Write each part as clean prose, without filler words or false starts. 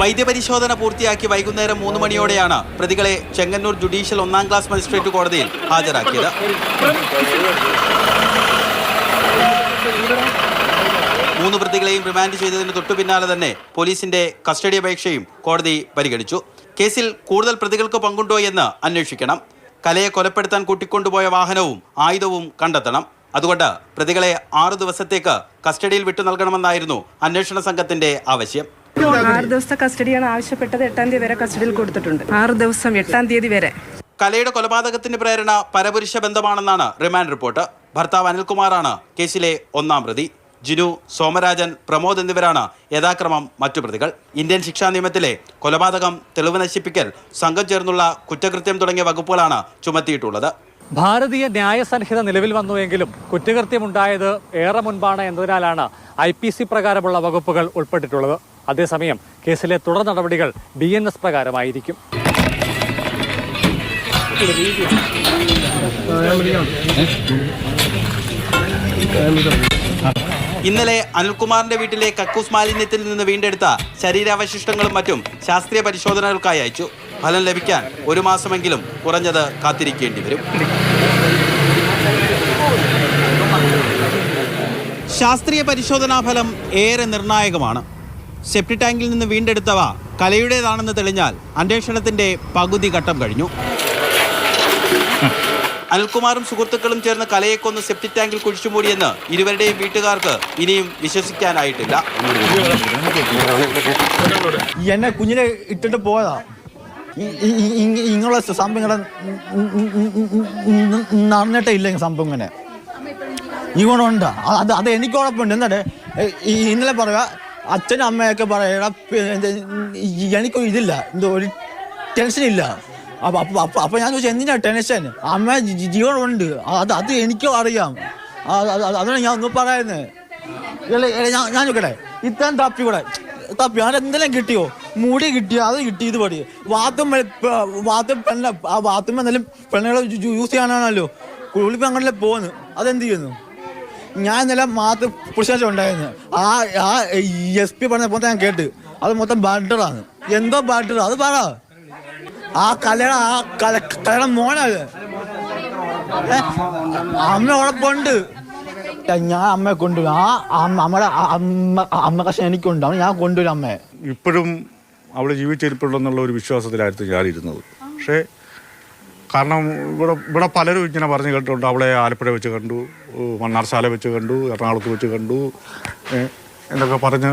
വൈദ്യപരിശോധന പൂർത്തിയാക്കി വൈകുന്നേരം 3 മണിയോടെയാണ് പ്രതികളെ ചെങ്ങന്നൂർ ജുഡീഷ്യൽ 1ാം ക്ലാസ് മജിസ്ട്രേറ്റ് കോടതിയിൽ ഹാജരാക്കിയത്. 3 പ്രതികളെയും റിമാൻഡ് ചെയ്തതിന് തൊട്ടു പിന്നാലെ തന്നെ പോലീസിന്റെ കസ്റ്റഡി അപേക്ഷയും കോടതി പരിഗണിച്ചു. കേസിൽ കൂടുതൽ പ്രതികൾക്ക് പങ്കുണ്ടോ എന്ന് അന്വേഷിക്കണം. കലയെ കൊലപ്പെടുത്താൻ കൂട്ടിക്കൊണ്ടുപോയ വാഹനവും ആയുധവും കണ്ടെത്തണം. അതുകൊണ്ട് പ്രതികളെ 6 ദിവസത്തേക്ക് കസ്റ്റഡിയിൽ വിട്ടു നൽകണമെന്നായിരുന്നു അന്വേഷണ സംഘത്തിന്റെ ആവശ്യം. 6 ദിവസത്തെ കസ്റ്റഡിയാണ് ആവശ്യപ്പെട്ടത്. 8-ാം തീയതി വരെ കസ്റ്റഡിയിൽ കൊടുത്തിട്ടുണ്ട്. 6 ദിവസം 8-ാം തീയതി വരെ. കലയുടെ കൊലപാതകത്തിന്റെ പ്രേരണ പരപുരുഷ ബന്ധമാണെന്നാണ് റിമാൻഡ് റിപ്പോർട്ട്. ഭർത്താവ് അനിൽകുമാറാണ് കേസിലെ 1ാം പ്രതി. ജിനു, സോമരാജൻ, പ്രമോദ് എന്നിവരാണ് യഥാക്രമം മറ്റു പ്രതികൾ. ഇന്ത്യൻ ശിക്ഷാ നിയമത്തിലെ കൊലപാതകം, തെളിവ് നശിപ്പിക്കൽ, സംഘം ചേർന്നുള്ള കുറ്റകൃത്യം തുടങ്ങിയ വകുപ്പുകളാണ് ചുമത്തിയിട്ടുള്ളത്. ഭാരതീയ ന്യായസംഹിത നിലവിൽ വന്നുവെങ്കിലും കുറ്റകൃത്യമുണ്ടായത് ഏറെ മുൻപാണ് എന്നതിനാലാണ് IPC പ്രകാരമുള്ള വകുപ്പുകൾ ഉൾപ്പെട്ടിട്ടുള്ളത്. അതേസമയം കേസിലെ തുടർ നടപടികൾ BNS പ്രകാരമായിരിക്കും. ഇന്നലെ അനിൽകുമാറിന്റെ വീട്ടിലെ കക്കൂസ് മാലിന്യത്തിൽ നിന്ന് വീണ്ടെടുത്ത ശരീരാവശിഷ്ടങ്ങളും മറ്റും ശാസ്ത്രീയ പരിശോധനകൾക്കായി അയച്ചു. ഫലം ലഭിക്കാൻ 1 മാസമെങ്കിലും കുറഞ്ഞത് കാത്തിരിക്കേണ്ടി വരും. ശാസ്ത്രീയ പരിശോധനാ ഫലം ഏറെ നിർണായകമാണ്. സെപ്റ്റി ടാങ്കിൽ നിന്ന് വീണ്ടെടുത്തവ കലയുടേതാണെന്ന് തെളിഞ്ഞാൽ അന്വേഷണത്തിന്റെ പകുതി ഘട്ടം കഴിഞ്ഞു. അനിൽകുമാറും സുഹൃത്തുക്കളും ചേർന്ന് കലയെ കൊന്ന് സെപ്റ്റി ടാങ്കിൽ കുഴിച്ചുമൂടിയെന്ന് ഇരുവരുടെയും വീട്ടുകാർക്ക് ഇനിയും വിശ്വസിക്കാനായിട്ടില്ല. എന്നെ കുഞ്ഞിനെ ഇട്ടിട്ട് പോയതാ. ഇങ്ങനെയുള്ള സംഭവങ്ങളെ നടന്നിട്ടേ ഇല്ല. സംഭവം ഇങ്ങനെ ഇങ്ങോട്ടുണ്ട്. അത് എനിക്ക് ഉറപ്പുണ്ട്. എന്നിട്ട് ഇന്നലെ പറയുക അച്ഛനും അമ്മയൊക്കെ പറയുക എനിക്കൊരു ഇതില്ല, എന്തോ ഒരു ടെൻഷനില്ല. അപ്പൊ ഞാൻ ചോദിച്ചാൽ എന്തിനാ ടെൻഷൻ? അമ്മ ജീവനുണ്ട്, അത് എനിക്കും അറിയാം. അതാണ് ഞാൻ ഒന്ന് പറയുന്നത്. ഞാൻ ചോദിക്കട്ടെ, ഇത്രയും തപ്പി അതെന്തെല്ലാം കിട്ടിയോ? മുടി കിട്ടിയോ? അത് കിട്ടി. ഇത് പടി വാത്തും എന്തെങ്കിലും പെണ്ണുകളെ യൂസ് ചെയ്യാനാണല്ലോ കുളിപ്പ് അങ്ങനല്ലേ പോകുന്നു. അതെന്ത് ചെയ്യുന്നു? ഞാൻ ഇന്നലെ മാത്ത് പുരുഷാഴ്ച ഉണ്ടായിരുന്നു. ആ SP പറഞ്ഞപ്പോൾ ഞാൻ കേട്ട് അത് മൊത്തം ബാറ്ററാണ്. എന്തോ ബാറ്റർ അത് പറ. ആ കലയുടെ മോനത്. അമ്മ ഉറപ്പുണ്ട്. ഞാൻ അമ്മയെ കൊണ്ടുവരും. നമ്മുടെ അമ്മ കഷ്ണം എനിക്കുണ്ട്. ഞാൻ കൊണ്ടുവരും അമ്മയെ. ഇപ്പോഴും അവൾ ജീവിച്ചിരിപ്പുണ്ടെന്നുള്ള ഒരു വിശ്വാസത്തിലായിരുന്നു ഞാനിരുന്നത്. പക്ഷേ കാരണം ഇവിടെ പലരും ഇങ്ങനെ പറഞ്ഞു കേട്ടിട്ടുണ്ട്. അവളെ ആലപ്പുഴ വെച്ച് കണ്ടു, മണ്ണാർശാല വെച്ച് കണ്ടു, എറണാകുളത്ത് വെച്ച് കണ്ടു എന്നൊക്കെ പറഞ്ഞ്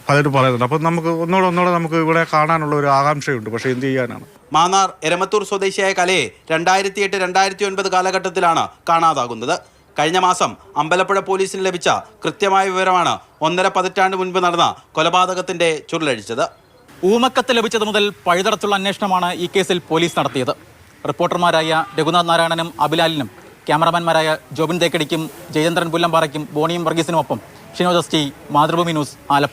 പലരും പറയുന്നുണ്ട്. അപ്പം നമുക്ക് ഒന്നോടെ നമുക്ക് ഇവിടെ കാണാനുള്ള ഒരു ആകാംക്ഷയുണ്ട്. പക്ഷേ എന്ത് ചെയ്യാനാണ്? മാന്നാർ എരമത്തൂർ സ്വദേശിയായ കലയെ 2008-2009 കാലഘട്ടത്തിലാണ് കാണാതാകുന്നത്. കഴിഞ്ഞ മാസം അമ്പലപ്പുഴ പോലീസിന് ലഭിച്ച കൃത്യമായ വിവരമാണ് 1.5 പതിറ്റാണ്ട് മുൻപ് നടന്ന കൊലപാതകത്തിന്റെ ചുരുളഴിച്ചത്. ഊമക്കത്ത് ലഭിച്ചത് മുതൽ പഴുതടച്ചുള്ള അന്വേഷണമാണ് ഈ കേസിൽ പോലീസ് നടത്തിയത്. റിപ്പോർട്ടർമാരായ രഘുനാഥ് നാരായണനും അബിലാലിനും ക്യാമറമാൻമാരായ ജോബിൻ തേക്കടിക്കും ജയേന്ദ്രൻ പുല്ലമ്പാറയ്ക്കും ബോണിയും വർഗീസിനുമൊപ്പം ഷിനോജ് ST, മാതൃഭൂമി ന്യൂസ്, ആലപ്പുഴ.